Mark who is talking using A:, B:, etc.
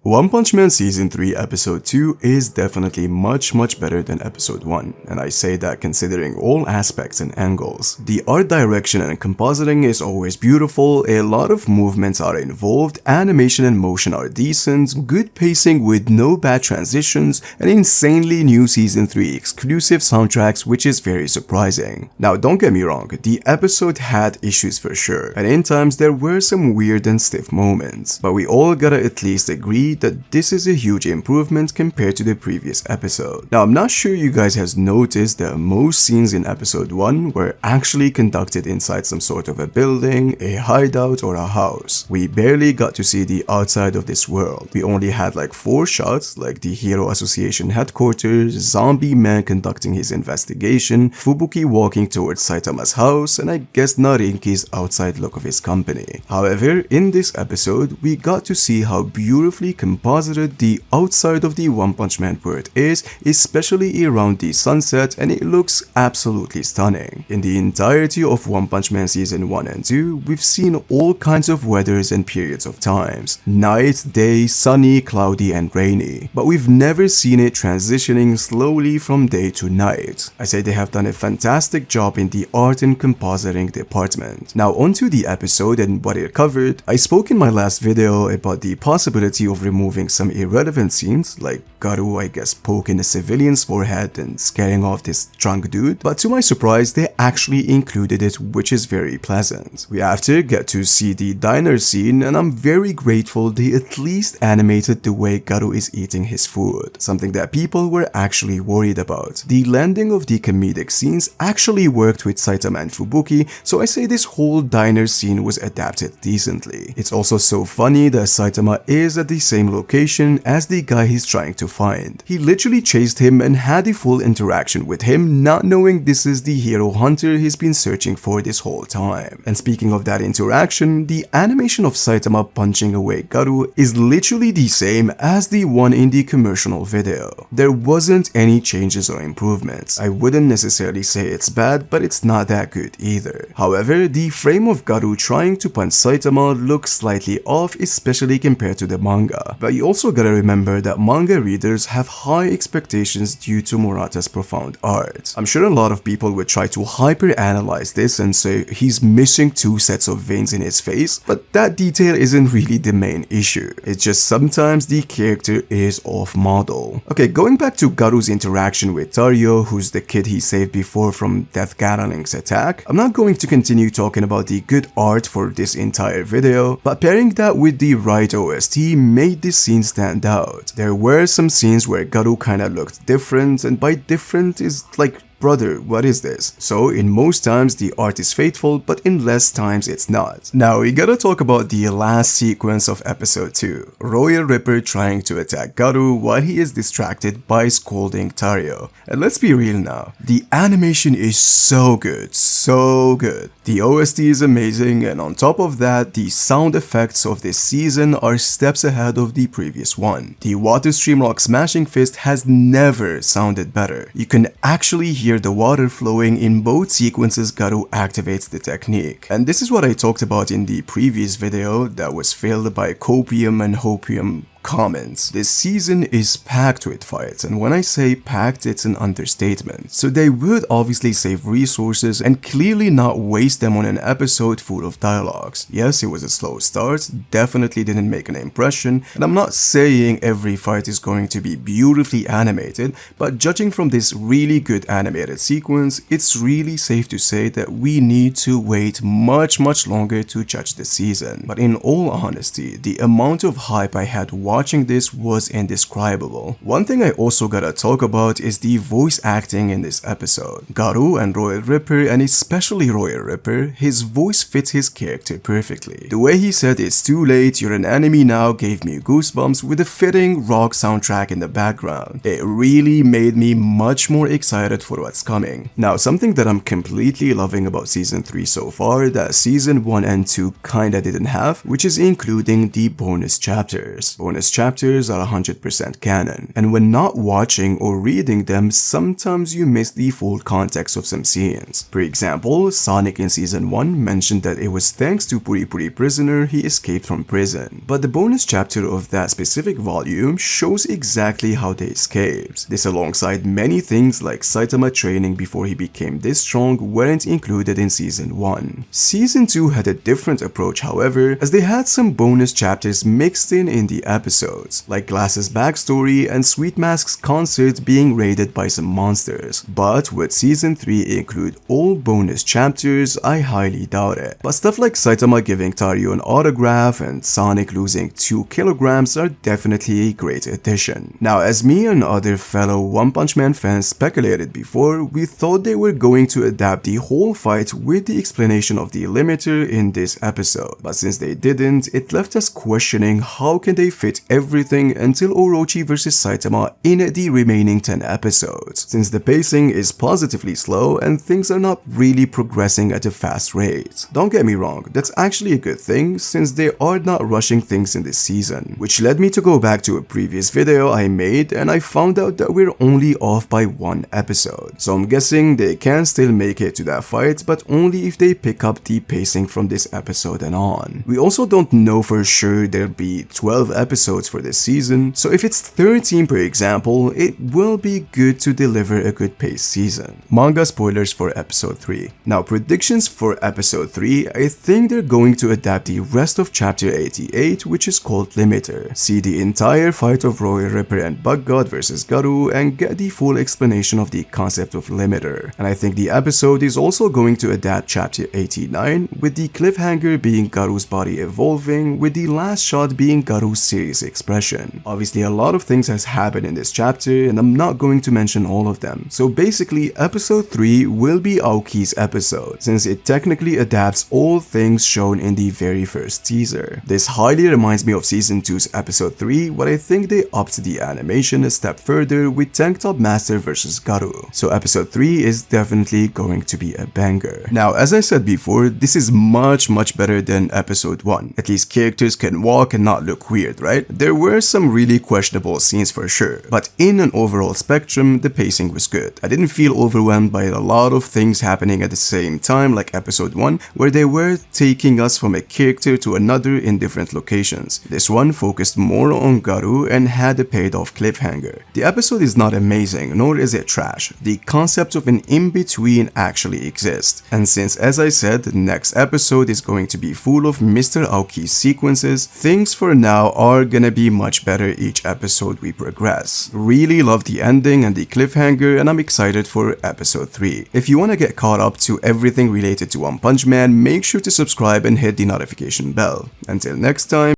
A: One Punch Man Season 3 Episode 2 is definitely much better than Episode 1, and I say that considering all aspects and angles. The art direction and compositing is always beautiful, a lot of movements are involved, animation and motion are decent, good pacing with no bad transitions, and insanely new Season 3 exclusive soundtracks, which is very surprising. Now don't get me wrong, the episode had issues for sure, and in times there were some weird and stiff moments, but we all gotta at least agree that this is a huge improvement compared to the previous episode. Now I'm not sure you guys has noticed that most scenes in episode 1 were actually conducted inside some sort of a building, a hideout or a house. We barely got to see the outside of this world. We only had like 4 shots, like the Hero Association headquarters, Zombie Man conducting his investigation, Fubuki walking towards Saitama's house, and I guess Narinki's outside look of his company. However, in this episode, we got to see how beautifully composited the outside of the One Punch Man world is, especially around the sunset, and it looks absolutely stunning. In the entirety of One Punch Man Season 1 and 2, we've seen all kinds of weathers and periods of times. Night, day, sunny, cloudy and rainy. But we've never seen it transitioning slowly from day to night. I say they have done a fantastic job in the art and compositing department. Now onto the episode and what it covered. I spoke in my last video about the possibility of removing some irrelevant scenes, like Garou I guess poking a civilian's forehead and scaring off this drunk dude, but to my surprise they actually included it, which is very pleasant. We after get to see the diner scene, and I'm very grateful they at least animated the way Garou is eating his food, something that people were actually worried about. The landing of the comedic scenes actually worked with Saitama and Fubuki, so I say this whole diner scene was adapted decently. It's also so funny that Saitama is at the same location as the guy he's trying to find. He literally chased him and had a full interaction with him, not knowing this is the hero hunter he's been searching for this whole time. And speaking of that interaction, the animation of Saitama punching away Garou is literally the same as the one in the commercial video. There wasn't any changes or improvements. I wouldn't necessarily say it's bad, but it's not that good either. However, the frame of Garou trying to punch Saitama looks slightly off, especially compared to the manga. But you also gotta remember that manga readers have high expectations due to Murata's profound art. I'm sure a lot of people would try to hyper-analyze this and say he's missing 2 sets of veins in his face, but that detail isn't really the main issue. It's just sometimes the character is off model. Okay, going back to Garou's interaction with Tario, who's the kid he saved before from Death Garaling's attack, I'm not going to continue talking about the good art for this entire video, but pairing that with the right OST made this scene stand out. There were some scenes where Garou kinda looked different, and by different is like, brother, what is this? So in most times the art is faithful, but in less times it's not. Now we gotta talk about the last sequence of episode 2. Royal Ripper trying to attack Garou while he is distracted by scolding Tario. And let's be real now, the animation is so good, so good. The OST is amazing, and on top of that, the sound effects of this season are steps ahead of the previous one. The Water Stream Rock Smashing Fist has never sounded better. You can actually hear the water flowing in both sequences Garou activates the technique. And this is what I talked about in the previous video that was filled by copium and hopium comments. This season is packed with fights, and when I say packed, it's an understatement. So they would obviously save resources and clearly not waste them on an episode full of dialogues. Yes, it was a slow start, definitely didn't make an impression, and I'm not saying every fight is going to be beautifully animated, but judging from this really good animated sequence, it's really safe to say that we need to wait much longer to judge the season. But in all honesty, the amount of hype I had watching this was indescribable. One thing I also gotta talk about is the voice acting in this episode. Garou and Royal Ripper, and especially Royal Ripper, his voice fits his character perfectly. The way he said "it's too late, you're an enemy now" gave me goosebumps with a fitting rock soundtrack in the background. It really made me much more excited for what's coming. Now something that I'm completely loving about season 3 so far that season 1 and 2 kinda didn't have, which is including the bonus chapters. Bonus bonus chapters are 100% canon, and when not watching or reading them, sometimes you miss the full context of some scenes. For example, Sonic in Season 1 mentioned that it was thanks to Puri Puri Prisoner he escaped from prison, but the bonus chapter of that specific volume shows exactly how they escaped. This, alongside many things like Saitama training before he became this strong, weren't included in Season 1. Season 2 had a different approach, however, as they had some bonus chapters mixed in the episodes, like Glass's backstory and Sweet Mask's concert being raided by some monsters. But would Season 3 include all bonus chapters? I highly doubt it. But stuff like Saitama giving Tario an autograph and Sonic losing 2 kilograms are definitely a great addition. Now, as me and other fellow One Punch Man fans speculated before, we thought they were going to adapt the whole fight with the explanation of the limiter in this episode, but since they didn't, it left us questioning how can they fit everything until Orochi vs Saitama in the remaining 10 episodes, since the pacing is positively slow and things are not really progressing at a fast rate. Don't get me wrong, that's actually a good thing since they are not rushing things in this season, which led me to go back to a previous video I made and I found out that we're only off by 1 episode. So I'm guessing they can still make it to that fight, but only if they pick up the pacing from this episode and on. We also don't know for sure there'll be 12 episodes for this season, so if it's 13 per example, it will be good to deliver a good paced season. Manga spoilers for episode 3. Now, predictions for episode 3, I think they're going to adapt the rest of chapter 88, which is called Limiter. See the entire fight of Royal Ripper and Bug God versus Garou and get the full explanation of the concept of Limiter. And I think the episode is also going to adapt chapter 89, with the cliffhanger being Garou's body evolving, with the last shot being Garou's serious expression. Obviously, a lot of things has happened in this chapter and I'm not going to mention all of them. So basically, episode 3 will be Aoki's episode, since it technically adapts all things shown in the very first teaser. This highly reminds me of Season 2's episode 3, where I think they upped the animation a step further with Tank Top Master vs Garou. So episode 3 is definitely going to be a banger. Now, as I said before, this is much better than episode 1. At least characters can walk and not look weird, right? There were some really questionable scenes for sure, but in an overall spectrum, the pacing was good. I didn't feel overwhelmed by a lot of things happening at the same time like episode 1, where they were taking us from a character to another in different locations. This one focused more on Garou and had a paid off cliffhanger. The episode is not amazing, nor is it trash. The concept of an in-between actually exists. And since, as I said, the next episode is going to be full of Mr. Aoki's sequences, things for now are gonna be much better each episode we progress. Really love the ending and the cliffhanger, and I'm excited for episode 3. If you wanna get caught up to everything related to One Punch Man, make sure to subscribe and hit the notification bell. Until next time,